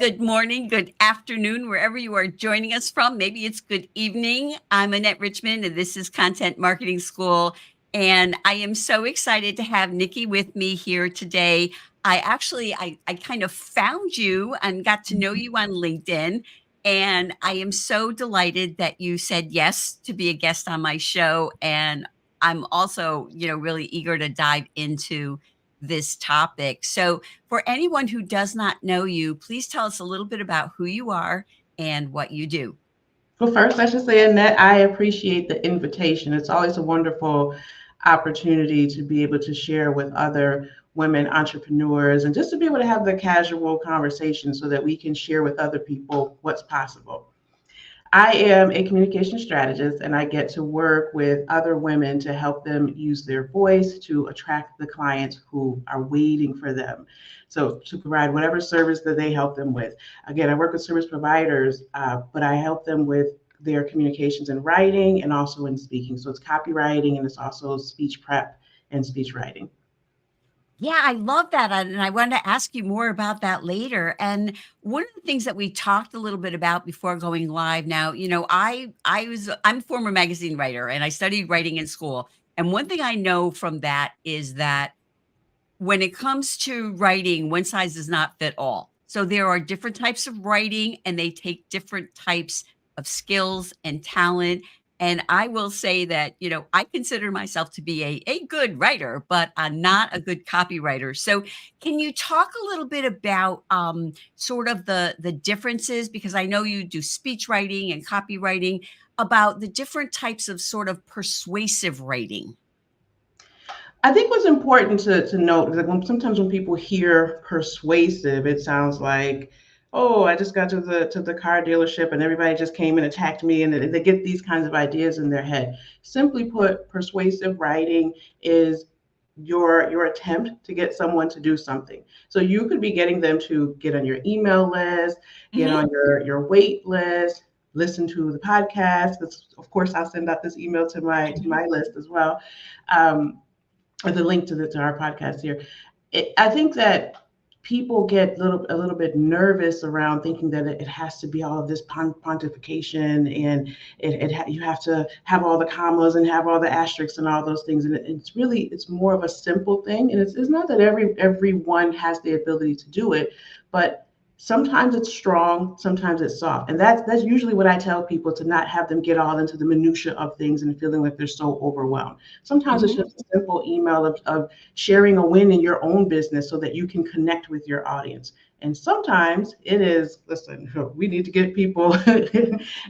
good morning, good afternoon, wherever you are joining us from. Maybe it's good evening. I'm Annette Richmond, and this is Content Marketing School. And I am so excited to have Nikki with me here today. I kind of found you and got to know you on LinkedIn. And I am so delighted that you said yes to be a guest on my show. And I'm also, really eager to dive into this topic. So, for anyone who does not know you, please tell us a little bit about who you are and what you do. Well, first, I should say, Annette, I appreciate the invitation. It's always a wonderful opportunity to be able to share with other women entrepreneurs and just to be able to have the casual conversation so that we can share with other people what's possible. I am a communication strategist and I get to work with other women to help them use their voice to attract the clients who are waiting for them. So to provide whatever service that they help them with. Again, I work with service providers, but I help them with their communications in writing and also in speaking. So it's copywriting and it's also speech prep and speech writing. Yeah, I love that. And I wanted to ask you more about that later. And one of the things that we talked a little bit about before going live now, I'm a former magazine writer and I studied writing in school. And one thing I know from that is that when it comes to writing, one size does not fit all. So there are different types of writing and they take different types of skills and talent. And I will say that, I consider myself to be a good writer, but I'm not a good copywriter. So can you talk a little bit about sort of the differences? Because I know you do speech writing and copywriting, about the different types of sort of persuasive writing. I think what's important to note is that sometimes when people hear persuasive, it sounds like, oh, I just got to the car dealership and everybody just came and attacked me, and they get these kinds of ideas in their head. Simply put, persuasive writing is your attempt to get someone to do something. So you could be getting them to get on your email list, get Hmm. on your wait list, listen to the podcast. Of course, I'll send out this email to my list as well. Um, or the link to our podcast here. I think that people get a little bit nervous around thinking that it has to be all of this pontification and you have to have all the commas and have all the asterisks and all those things, and it's more of a simple thing, and it's not that everyone has the ability to do it, but sometimes it's strong, sometimes it's soft, and that's usually what I tell people, to not have them get all into the minutia of things and feeling like they're so overwhelmed. Sometimes it's Hmm. just a simple email of sharing a win in your own business so that you can connect with your audience. And sometimes it is, listen, we need to get people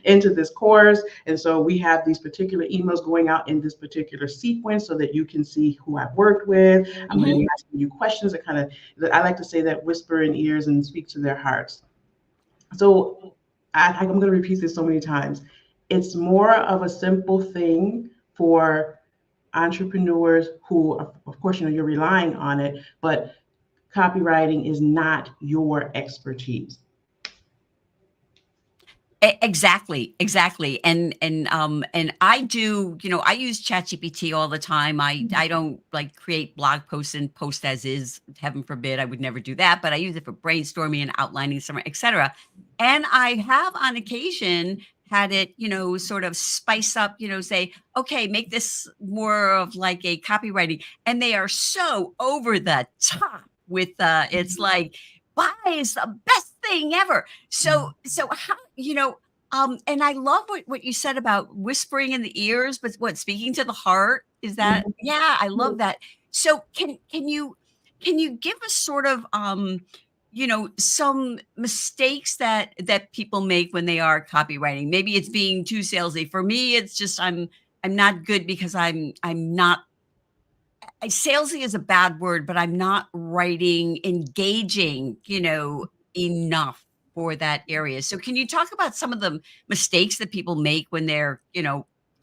into this course. And so we have these particular emails going out in this particular sequence so that you can see who I've worked with. I'm going to be asking you questions that I like to say that whisper in ears and speak to their hearts. So I'm going to repeat this so many times. It's more of a simple thing for entrepreneurs who, of course, you're relying on it, but copywriting is not your expertise. Exactly, exactly. And I do, I use ChatGPT all the time. I don't like create blog posts and post as is. Heaven forbid, I would never do that. But I use it for brainstorming and outlining somewhere, etc. And I have on occasion had it, sort of spice up, say, okay, make this more of like a copywriting. And they are so over the top with it's like, buy is the best thing ever. So how, and I love what you said about whispering in the ears, but what, speaking to the heart, is that, yeah, I love that. So can you give us sort of some mistakes that people make when they are copywriting? Maybe it's being too salesy. For me, it's just I'm not good because I'm not salesy is a bad word, but I'm not writing engaging, enough for that area. So can you talk about some of the mistakes that people make when they're,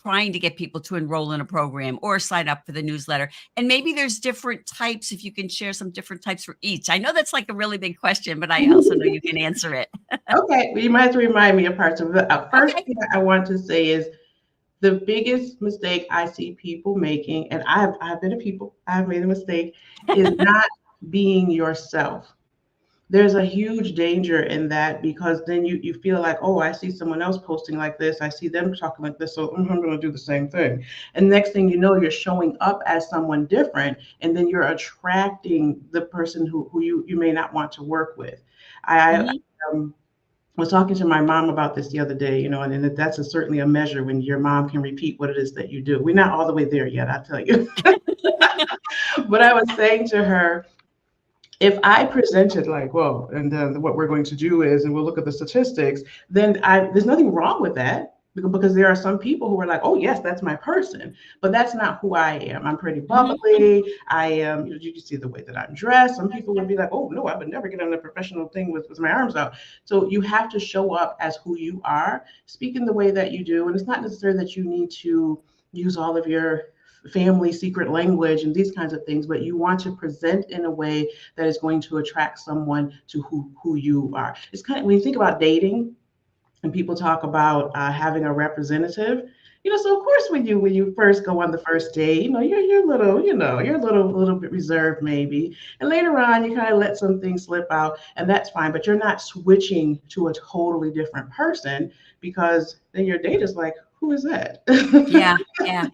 trying to get people to enroll in a program or sign up for the newsletter? And maybe there's different types, if you can share some different types for each. I know that's like a really big question, but I also know you can answer it. Okay, well, you might have to remind me of parts of it. First Okay. thing I want to say is the biggest mistake I see people making, and I've been a people, I've made a mistake, is not being yourself. there's a huge danger in that, because then you feel like, oh, I see someone else posting like this, I see them talking like this, so I'm going to do the same thing. And next thing you know, you're showing up as someone different, and then you're attracting the person who you may not want to work with. I Mhm. um, was talking to my mom about this the other day, and that's certainly a measure when your mom can repeat what it is that you do. We're not all the way there yet, I'll tell you. But I was saying to her, if I presented like, well, and then what we're going to do is, and we'll look at the statistics, then there's nothing wrong with that, because there are some people who are like, oh yes, that's my person, but that's not who I am. I'm pretty Mhm. bubbly. I am. You can see the way that I'm dressed. Some people would be like, oh no, I would never get on a professional thing with my arms out. So you have to show up as who you are, speak in the way that you do, and it's not necessarily that you need to use all of your family secret language and these kinds of things, but you want to present in a way that is going to attract someone to who you are. It's kind of, when you think about dating and people talk about having a representative, so of course when you first go on the first date, you're a little, you're a little bit reserved maybe, and later on you kind of let some things slip out, and that's fine. But you're not switching to a totally different person, because then your date is like, who is that? Yeah, yeah.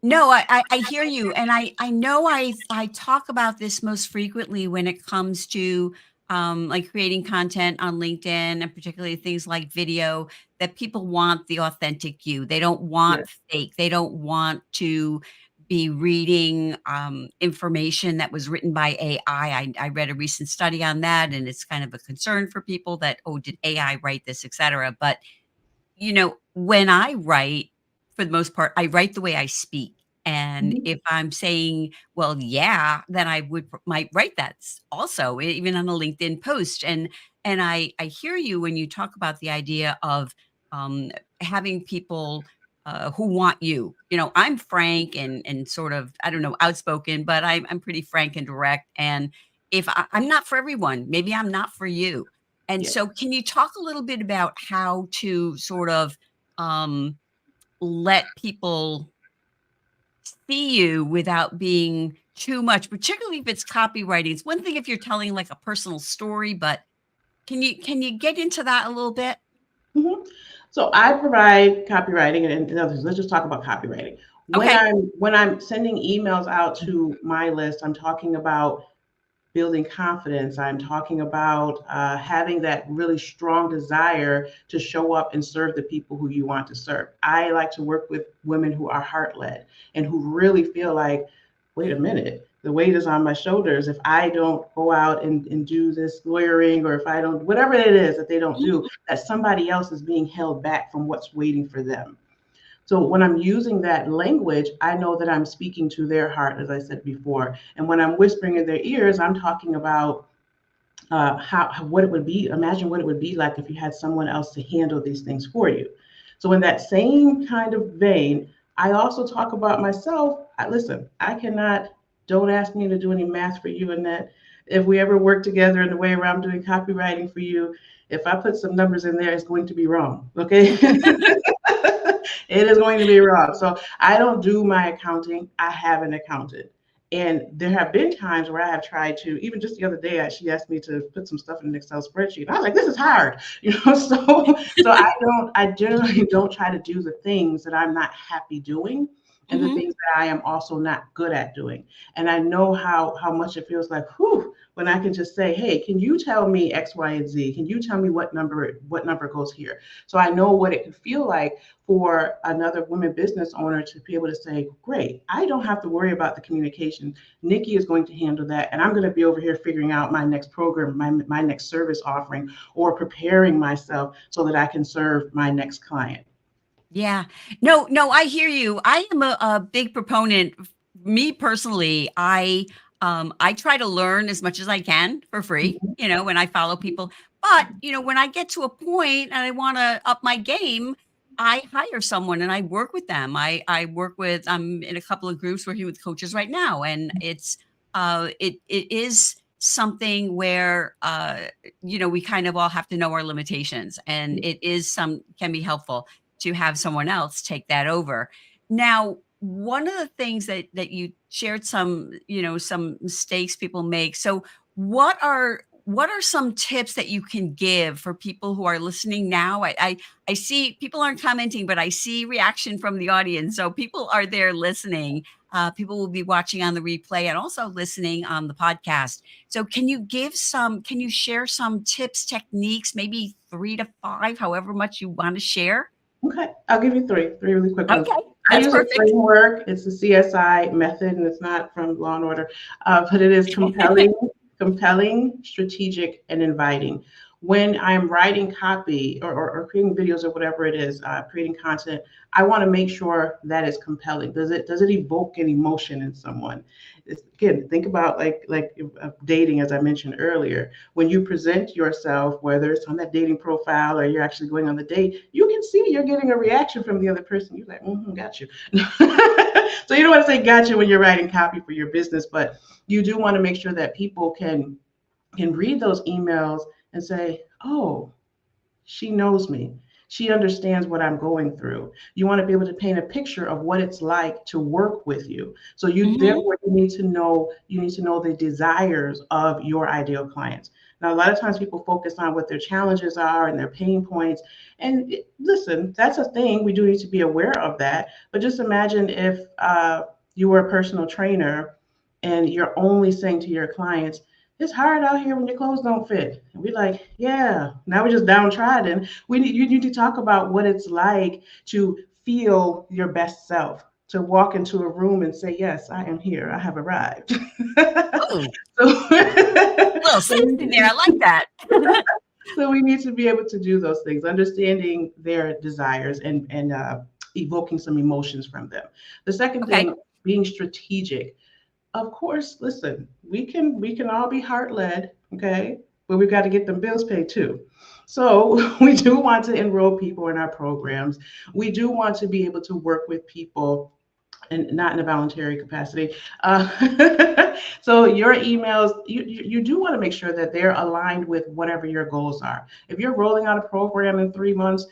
No, I hear you, and I know I talk about this most frequently when it comes to, like, creating content on LinkedIn, and particularly things like video, that people want the authentic you. They don't want Yes. fake. They don't want to be reading, information that was written by AI. I read a recent study on that, and it's kind of a concern for people that, "Oh, did AI write this?" etcetera. But when I write, for the most part, I write the way I speak. And Mhm. if I'm saying, well, yeah, then I might write that also, even on a LinkedIn post. And I hear you when you talk about the idea of um, having people who want you. I'm frank and sort of, I don't know, outspoken, but I'm pretty frank and direct. And if I'm not for everyone, maybe I'm not for you. And Yes. so can you talk a little bit about how to sort of, um, let people see you without being too much, particularly if it's copywriting? It's one thing if you're telling, like, a personal story, but can you get into that a little bit? Mhm. So I provide copywriting, and others. Let's just talk about copywriting. When Okay. I'm sending emails out to my list, I'm talking about building confidence. I'm talking about having that really strong desire to show up and serve the people who you want to serve. I like to work with women who are heart led and who really feel like, wait a minute, the weight is on my shoulders. If I don't go out and do this lawyering, or if I don't, whatever it is that they don't Mhm. do, that somebody else is being held back from what's waiting for them. So when I'm using that language, I know that I'm speaking to their heart, as I said before. And when I'm whispering in their ears, I'm talking about what it would be. Imagine what it would be like if you had someone else to handle these things for you. So in that same kind of vein, I also talk about myself. Listen, I cannot. Don't ask me to do any math for you, Annette. If we ever work together in the way where I'm doing copywriting for you, if I put some numbers in there, it's going to be wrong. Okay. It is going to be wrong. So I don't do my accounting. I have an accountant. And there have been times where I have tried to, even just the other day, she asked me to put some stuff in an Excel spreadsheet. I was like, this is hard, So I generally don't try to do the things that I'm not happy doing, and the Mhm. things that I am also not good at doing. And I know how much it feels like, whew, when I can just say, hey, can you tell me X, Y, and Z? Can you tell me what number goes here? So I know what it could feel like for another woman business owner to be able to say, great, I don't have to worry about the communication. Nikki is going to handle that. And I'm going to be over here figuring out my next program, my next service offering, or preparing myself so that I can serve my next client. Yeah. No, no, I hear you. I am a big proponent. Me personally, I try to learn as much as I can for free, Mhm. when I follow people. But, when I get to a point and I want to up my game, I hire someone and I work with them. I work with I'm in a couple of groups working with coaches right now. And it is something where we kind of all have to know our limitations, and it is some can be helpful to have someone else take that over. Now, one of the things that you shared some mistakes people make. So what are what are some tips that you can give for people who are listening now? I see people aren't commenting, but I see reaction from the audience. So people are there listening. People will be watching on the replay and also listening on the podcast. So can you share some tips, techniques, maybe 3 to 5, however much you want to share? Okay, I'll give you three really quick ones. Okay, I that's use a perfect. framework. It's a CSI method, and it's not from Law and Order, but it is compelling, strategic, and inviting. When I'm writing copy or creating videos or whatever it is, creating content, I want to make sure that it's compelling. Does it evoke an emotion in someone? Again, think about dating, as I mentioned earlier. When you present yourself, whether it's on that dating profile or you're actually going on the date, you can see you're getting a reaction from the other person. You're like, got you. So you don't want to say gotcha when you're writing copy for your business, but you do want to make sure that people can read those emails and say, oh, she knows me. She understands what I'm going through. You want to be able to paint a picture of what it's like to work with you. So Mhm, therefore you need to know the desires of your ideal clients. Now, a lot of times people focus on what their challenges are and their pain points. And listen, that's a thing. We do need to be aware of that. But just imagine if you were a personal trainer and you're only saying to your clients, it's hard out here when your clothes don't fit. And we're like, yeah, now we're just downtrodden. You need to talk about what it's like to feel your best self, to walk into a room and say, yes, I am here. I have arrived. ooh, so, a little so, sexy there, I like that. so we need to be able to do those things, understanding their desires and evoking some emotions from them. The second Okay, thing, being strategic. Of course, listen, we can all be heart led, okay? But we've got to get them bills paid too. So we do want to enroll people in our programs. We do want to be able to work with people and not in a voluntary capacity. So your emails, you do want to make sure that they're aligned with whatever your goals are. If you're rolling out a program in 3 months,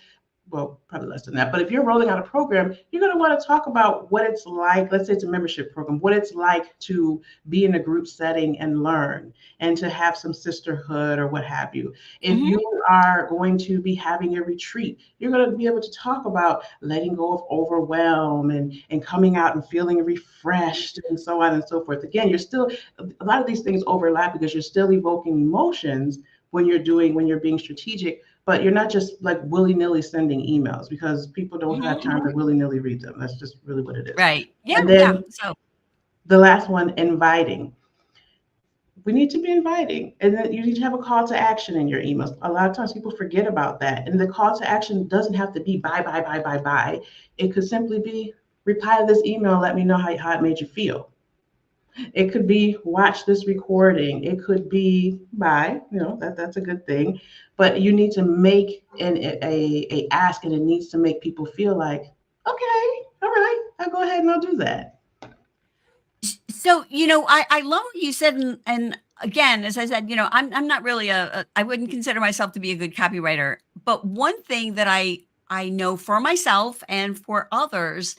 well, probably less than that. But if you're rolling out a program, you're going to want to talk about what it's like. Let's say it's a membership program, what it's like to be in a group setting and learn and to have some sisterhood or what have you. If mhm, you are going to be having a retreat, you're going to be able to talk about letting go of overwhelm and coming out and feeling refreshed and so on and so forth. Again, a lot of these things overlap because you're still evoking emotions when you're being strategic, but you're not just like willy-nilly sending emails because people don't have mhm. time to willy-nilly read them. That's just really what it is. Right. Yeah, And yeah. then So the last one, inviting. We need to be inviting. And then you need to have a call to action in your emails. A lot of times people forget about that. And the call to action doesn't have to be buy, buy, buy, buy, buy. It could simply be reply to this email, let me know how it made you feel. It could be watch this recording. It could be buy, that's a good thing. But you need to make a ask, and it needs to make people feel like, okay, all right, I'll go ahead and I'll do that. so, I love what you said, and again, as I said, I'm not really I wouldn't consider myself to be a good copywriter, but one thing that I know for myself and for others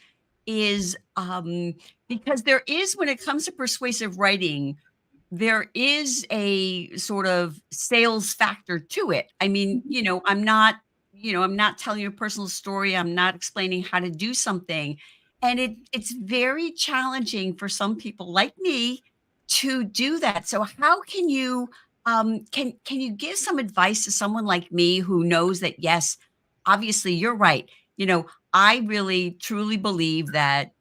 is, because there is when it comes to persuasive writing, there is a sort of sales factor to it. I mean, I'm not telling you a personal story. I'm not explaining how to do something. And it's very challenging for some people like me to do that. So how can you can you give some advice to someone like me who knows that yes, obviously you're right. I really truly believe that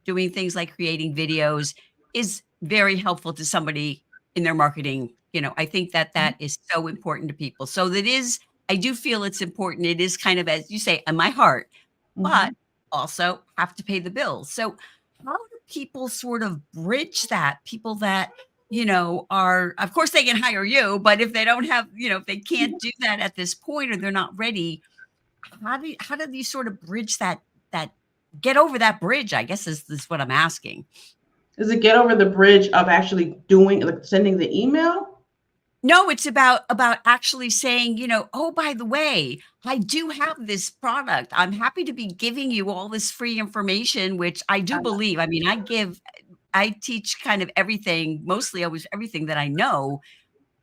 doing things like creating videos is very helpful to somebody in their marketing. I think that that is so important to people. So that is, I do feel it's important. It is kind of, as you say, on my heart, but Mhm. also have to pay the bills. So how do people sort of bridge that? People that, are, of course they can hire you, but if they don't have, if they can't do that at this point or they're not ready, how do you sort of bridge that get over that bridge, I guess is what I'm asking. Does it get over the bridge of actually doing, like sending the email? No, it's about actually saying, "Oh, by the way, I do have this product. I'm happy to be giving you all this free information," which I do believe. I mean, I teach kind of everything, mostly always everything that I know.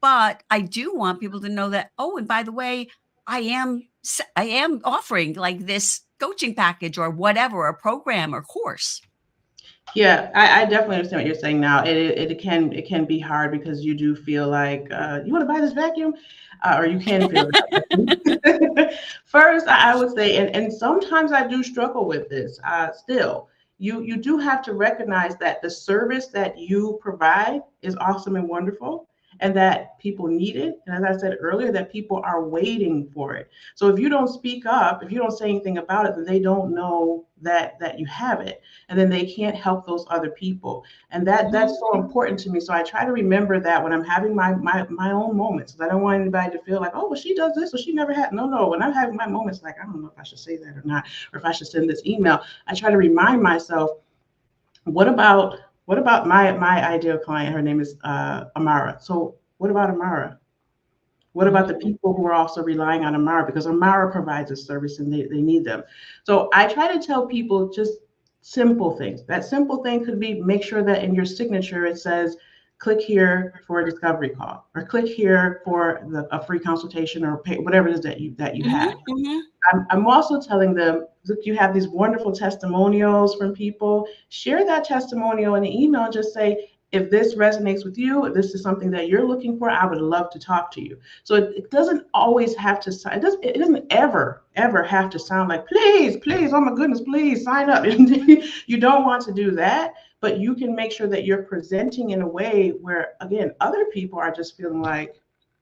but I do want people to know that, oh, and by the way, I am offering like this coaching package or whatever, a program or course. Yeah, I definitely understand what you're saying now. It can be hard because you do feel like you want to buy this vacuum, or you can feel that. First, I would say, and sometimes I do struggle with this. Still, you do have to recognize that the service that you provide is awesome and wonderful, and that people need it. And as I said earlier, that people are waiting for it. So if you don't speak up, if you don't say anything about it, then they don't know that you have it, and then they can't help those other people. And Mhm. that's so important to me. So I try to remember that when I'm having my own moments. I don't want anybody to feel like, oh, well, she does this, or she never had. No. When I'm having my moments, like I don't know if I should say that or not, or if I should send this email, I try to remind myself, what about my ideal client? Her name is Amara. So what about Amara? What about the Mhm. people who are also relying on Amara, because Amara provides a service and they need them? So I try to tell people just simple things. That simple thing could be, make sure that in your signature it says, click here for a discovery call, or click here for a free consultation, or pay, whatever it is that you Mhm. have. Mhm. I'm also telling them, look, you have these wonderful testimonials from people. Share that testimonial in the email and just say, if this resonates with you, if this is something that you're looking for, I would love to talk to you. So it doesn't always have to, it doesn't ever have to sound like, please, oh my goodness, please sign up. You don't want to do that, but you can make sure that you're presenting in a way where, again, other people are just feeling like,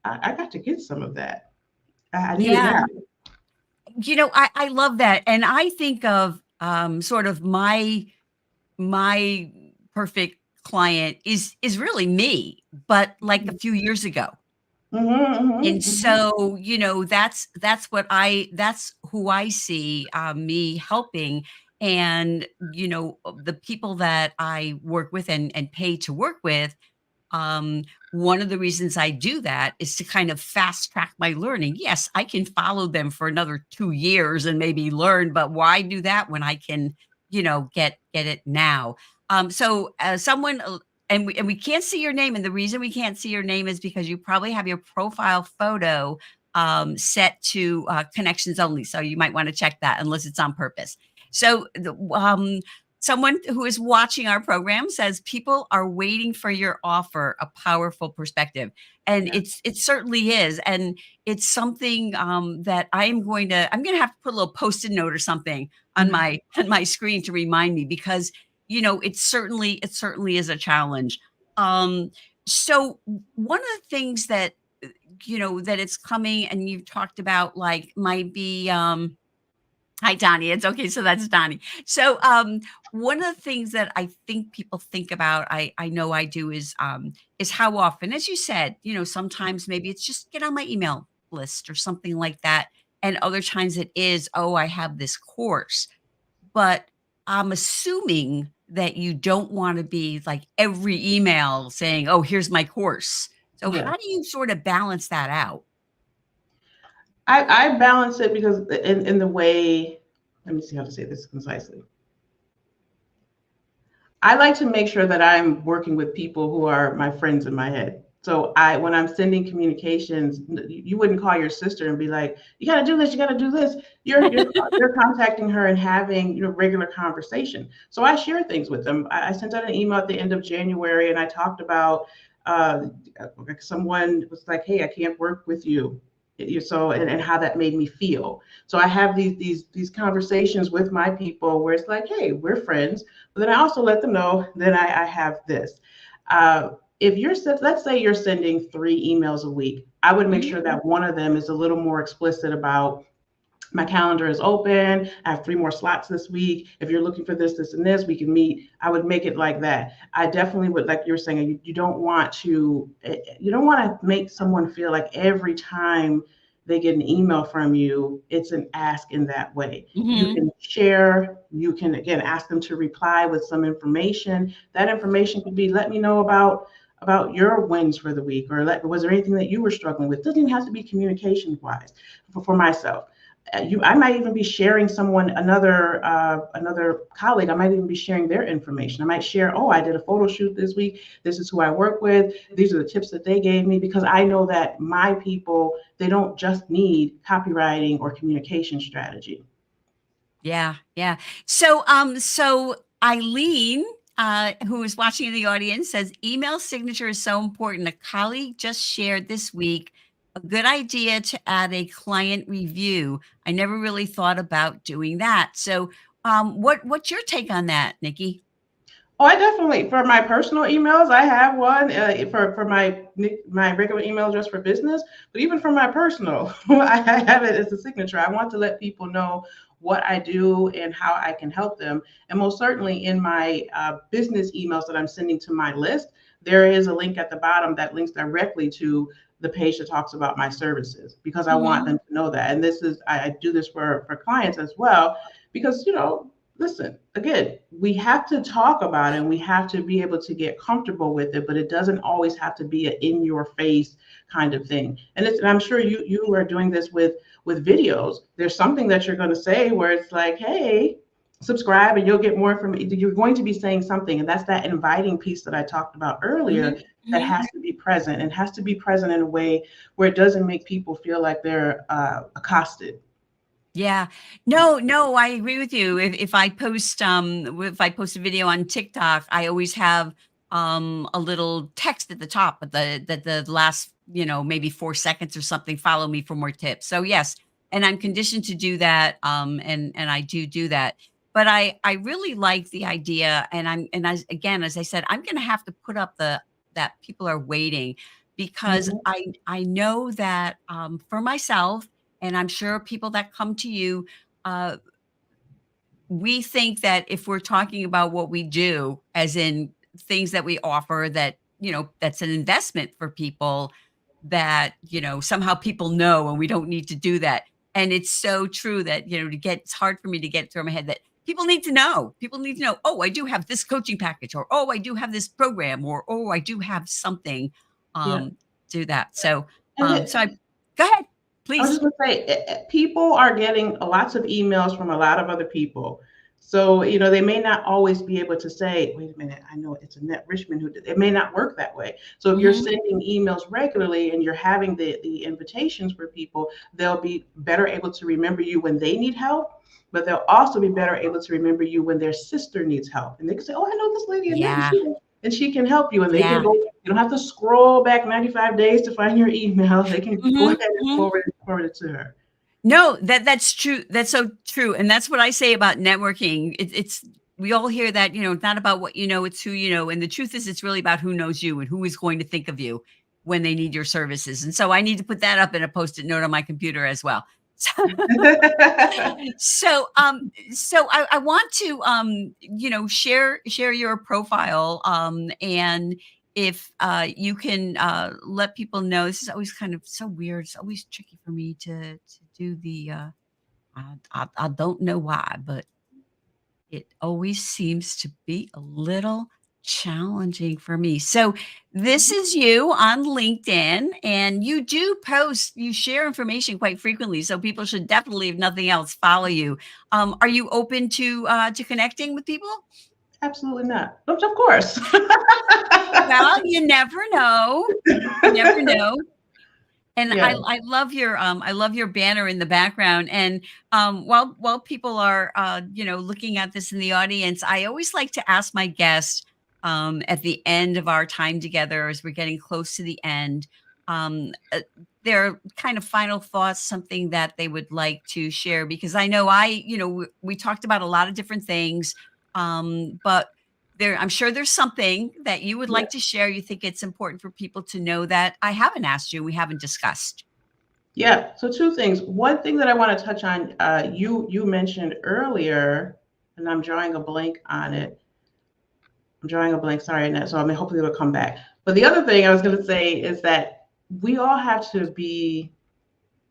I got to get some of that. I need it Yeah. now. I love that. And I think of sort of my perfect client is really me, but like a few years ago. And Mhm. so, that's that's who I see, me helping. And, the people that I work with and pay to work with, um, one of the reasons I do that is to kind of fast track my learning. Yes, I can follow them for another 2 years and maybe learn, but why do that when I can, get it now? So, someone and we can't see your name, and the reason we can't see your name is because you probably have your profile photo, set to, connections only, so you might wanna check that unless it's on purpose. So, someone who is watching our program says, "People are waiting for your offer, a powerful perspective." And Yeah. it certainly is, and it's something, that I'm gonna have to put a little Post-it note or something on Mhm. my on my screen to remind me because, it certainly is a challenge. Um, so one of the things that, that it's coming and you've talked about, like, might be, hi, Donnie. It's okay. So that's Donnie. So, one of the things that I think people think about, I know I do, is how often, as you said, sometimes maybe it's just get on my email list or something like that, and other times it is, oh, I have this course. But I'm assuming that you don't want to be like every email saying, oh, here's my course. So Yeah. how do you sort of balance that out? I balance it because in the way, let me see how to say this concisely. I like to make sure that I'm working with people who are my friends in my head. So when I'm sending communications, you wouldn't call your sister and be like, "You got to do this, you got to do this." You're contacting her and having regular conversation. So I share things with them. I sent out an email at the end of January, and I talked about uh, like someone was like, "Hey, I can't work with you." So and how that made me feel. So I have these conversations with my people where it's like, "Hey, we're friends." But then I also let them know that I have this. Uh, if let's say you're sending 3 emails a week, I would make Mhm. sure that one of them is a little more explicit about, my calendar is open. I have 3 more slots this week. If you're looking for this, and this, we can meet. I would make it like that. I definitely would, like you were saying, you don't want to, make someone feel like every time they get an email from you, it's an ask in that way. You Mhm. can share, you can again ask them to reply with some information. That information could be, let me know about your wins for the week, or was there anything that you were struggling with. It doesn't even have to be communication wise for myself. I might even be sharing another colleague. I might even be sharing their information. I might share, oh, I did a photo shoot this week. This is who I work with. These are the tips that they gave me, because I know that my people, they don't just need copywriting or communication strategy. Yeah, yeah. So Eileen, who is watching in the audience, says email signature is so important. A colleague just shared this week a good idea to add a client review. I never really thought about doing that. So, what's your take on that, Nikki? Oh, I definitely, for my personal emails, I have one for my regular email address for business, but even for my personal, I have it as a signature. I want to let people know what I do and how I can help them. And most certainly in my business emails that I'm sending to my list, there is a link at the bottom that links directly to the page that talks about my services, because I want Mhm. them to know that. And this is, I do this for clients as well, because, listen, again, we have to talk about it and we have to be able to get comfortable with it, but it doesn't always have to be an in your face kind of thing. And I'm sure you are doing this with videos. There's something that you're going to say where it's like, hey, subscribe and you'll get more from it. You're going to be saying something, and that's that inviting piece that I talked about earlier, Mhm. that Mhm. has to be present, and has to be present in a way where it doesn't make people feel like they're accosted. Yeah. No, no, I agree with you. If I post a video on TikTok, I always have a little text at the top of the last, maybe 4 seconds or something, follow me for more tips. So yes, and I'm conditioned to do that and I do that. But I really like the idea, and as I said, I'm going to have to put up the that people are waiting, because Mhm. I know that for myself, and I'm sure people that come to you, uh, we think that if we're talking about what we do, as in things that we offer, that, that's an investment for people, that, somehow people know, and we don't need to do that. And it's so true that, it's hard for me to get through my head that people need to know. People need to know, oh, I do have this coaching package, or oh, I do have this program, or oh, I do have something, Yeah. um, do that. So, And so I go ahead, I was please. just going to say, people are getting lots of emails from a lot of other people. So, they may not always be able to say, wait a minute, I know it's Annette Richmond who did it. May not work that way. So if you're Mhm. sending emails regularly and you're having the invitations for people, they'll be better able to remember you when they need help, but they'll also be better able to remember you when their sister needs help. And they can say, oh, I know this lady Annette, and Yeah. she can help you. And they can Yeah. go, you don't have to scroll back 95 days to find your email. They can go Mhm, ahead and mhm. forward it to her. No, that's true. That's so true, and that's what I say about networking. It's we all hear that, it's not about what you know, it's who you know, and the truth is it's really about who knows you and who is going to think of you when they need your services, and so I need to put that up in a Post-it note on my computer as well. So I want to, share your profile, and if, you can, let people know. This is always kind of so weird. It's always tricky for me to do the, I don't know why, but it always seems to be a little challenging for me. So this is you on LinkedIn, and you do post, you share information quite frequently. So people should definitely, if nothing else, follow you. Are you open to connecting with people? Absolutely not. Of course. Well, you never know. You never know. And Yeah. I love your banner in the background. And while people are looking at this in the audience, I always like to ask my guests, at the end of our time together, as we're getting close to the end, um, uh, their kind of final thoughts, something that they would like to share. Because I know we talked about a lot of different things, but I'm sure there's something that you would Yeah. like to share. You think it's important for people to know that I haven't asked you, we haven't discussed. Yeah. So two things. One thing that I want to touch on, you mentioned earlier, and I'm drawing a blank on it. I'm drawing a blank. Sorry, Annette. So I mean, hopefully it'll come back. But the other thing I was going to say is that we all have to be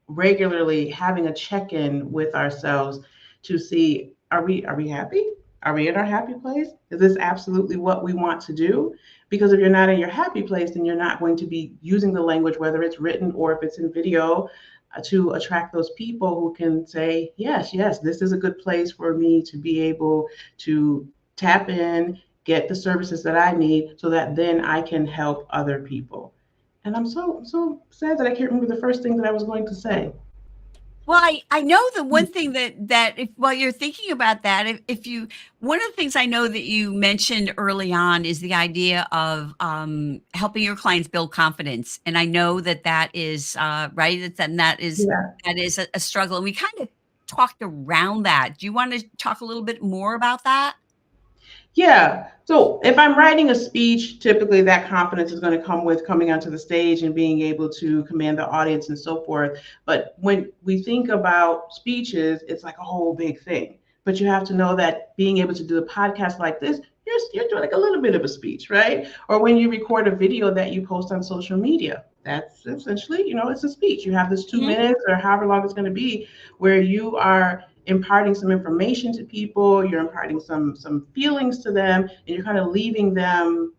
regularly having a check-in with ourselves to see, are we happy? Are we in our happy place? Is this absolutely what we want to do? Because if you're not in your happy place, then you're not going to be using the language, whether it's written or if it's in video, to attract those people who can say, yes, yes, this is a good place for me to be able to tap in, get the services that I need so that then I can help other people. And I'm so sad that I can't remember the first thing that I was going to say. Well, I know the one thing that if while you're thinking about that, if you one of the things I know that you mentioned early on is the idea of helping your clients build confidence, and I know that that is right. And Yeah. that is a struggle, and we kind of talked around that. Do you want to talk a little bit more about that? Yeah. So if I'm writing a speech, typically that confidence is going to come with coming onto the stage and being able to command the audience and so forth. But when we think about speeches, it's like a whole big thing. But you have to know that being able to do a podcast like this, you're doing like a little bit of a speech, right? Or when you record a video that you post on social media, that's essentially, it's a speech. You have this 2 minutes or however long it's going to be where you are imparting some information to people, you're imparting some feelings to them, and you're kind of leaving them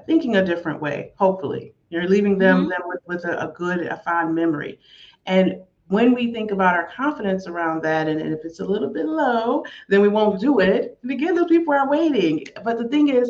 thinking a different way. Hopefully, you're leaving them with a good, a fond memory. And when we think about our confidence around that, and if it's a little bit low, then we won't do it. And again, those people are waiting. But the thing is,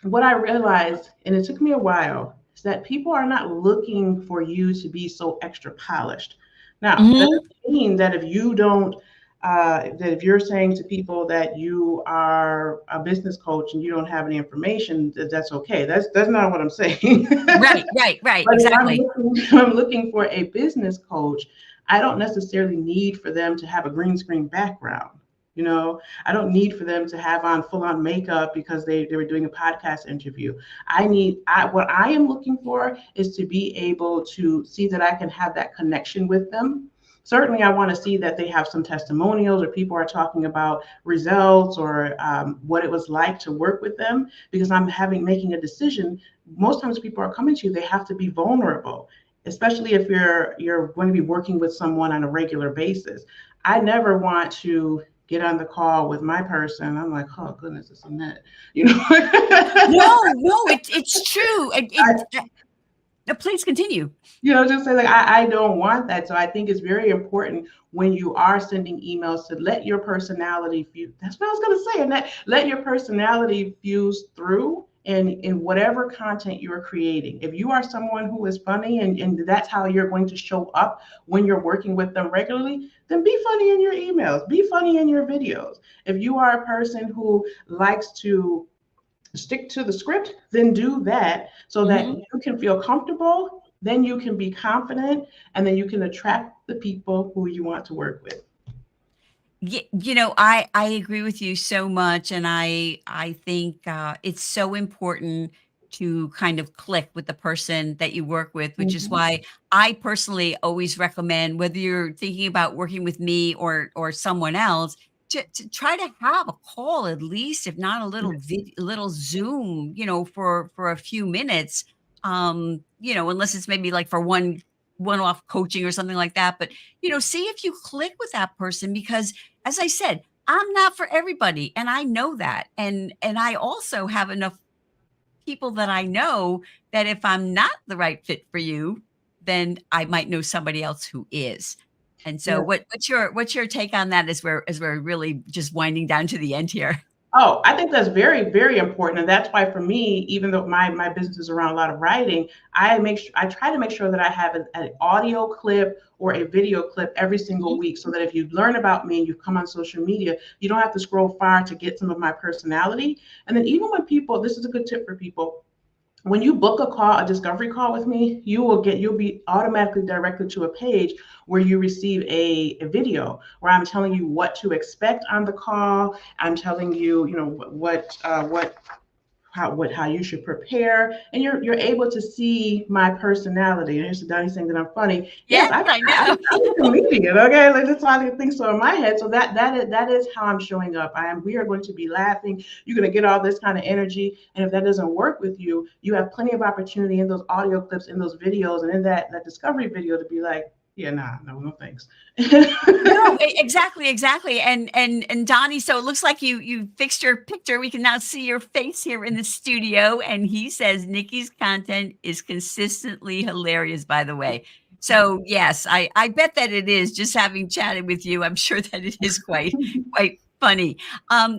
what I realized, and it took me a while, is that people are not looking for you to be so extra polished. Now, that Hmm. doesn't mean that if you don't, that if you're saying to people that you are a business coach and you don't have any information, that's okay. That's not what I'm saying. Right, right, right, But exactly. if I'm looking for a business coach, I don't necessarily need for them to have a green screen background. I don't need for them to have on full on makeup because they were doing a podcast interview. What I am looking for is to be able to see that I can have that connection with them. Certainly, I want to see that they have some testimonials or people are talking about results or what it was like to work with them because I'm making a decision. Most times people are coming to you, they have to be vulnerable, especially if you're going to be working with someone on a regular basis. I never want to get on the call with my person. I'm like, oh goodness, this and that, you know. No, no, it's true. I, Please continue. just say like I don't want that. So I think it's very important when you are sending emails to let your personality fuse. That's what I was gonna say, and that let your personality fuse through in whatever content you're creating. If you are someone who is funny and that's how you're going to show up when you're working with them regularly, then be funny in your emails, be funny in your videos. If you are a person who likes to stick to the script, then do that so that Hmm. you can feel comfortable, then you can be confident, and then you can attract the people who you want to work with. I agree with you so much, and I think it's so important to kind of click with the person that you work with, which is Mhm. why I personally always recommend whether you're thinking about working with me or someone else to try to have a call at least, if not a little Zoom, for a few minutes. Unless it's maybe like for one-off coaching or something like that. But see if you click with that person because as I said, I'm not for everybody, and I know that, and I also have enough people that I know that if I'm not the right fit for you, then I might know somebody else who is. And so Yeah. what's your take on that as we're really just winding down to the end here? Oh, I think that's very, very important. And that's why for me, even though my business is around a lot of writing, I try to make sure that I have an audio clip or a video clip every single Mhm, week so that if you learn about me and you come on social media, you don't have to scroll far to get some of my personality. And then even when people, this is a good tip for people, when you book a discovery call with me, you'll be automatically directed to a page where you receive a video where I'm telling you what to expect on the call. I'm telling you, how you should prepare, and you're able to see my personality. And here's Donnie saying that I'm funny. Yes, yes, I know. I'm a comedian. Okay, like that's why I think so in my head. So that is how I'm showing up. We are going to be laughing. You're going to get all this kind of energy, and if that doesn't work with you, you have plenty of opportunity in those audio clips, in those videos, and in that discovery video to be like, yeah, nah, no thanks. No, exactly, exactly. And Donnie, so it looks like you fixed your picture. We can now see your face here in the studio. And he says Nikki's content is consistently hilarious, by the way. So, yes, I bet that it is just having chatted with you. I'm sure that it is quite funny.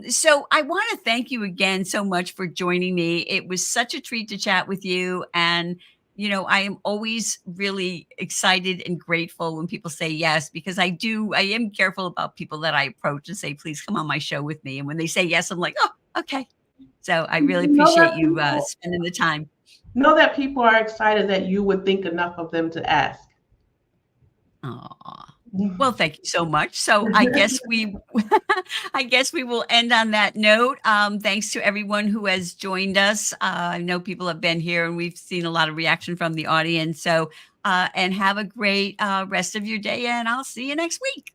So I wanna thank you again so much for joining me. It was such a treat to chat with you, and, I am always really excited and grateful when people say yes, because I am careful about people that I approach and say, "Please come on my show with me," and when they say yes, I'm like, "Oh, okay." So I really Know appreciate that you, people spending the time. know that people are excited that you would think enough of them to ask. Aw. Well, thank you so much. So I guess we I guess we will end on that note. Thanks to everyone who has joined us. I know people have been here and we've seen a lot of reaction from the audience. So and have a great rest of your day and I'll see you next week.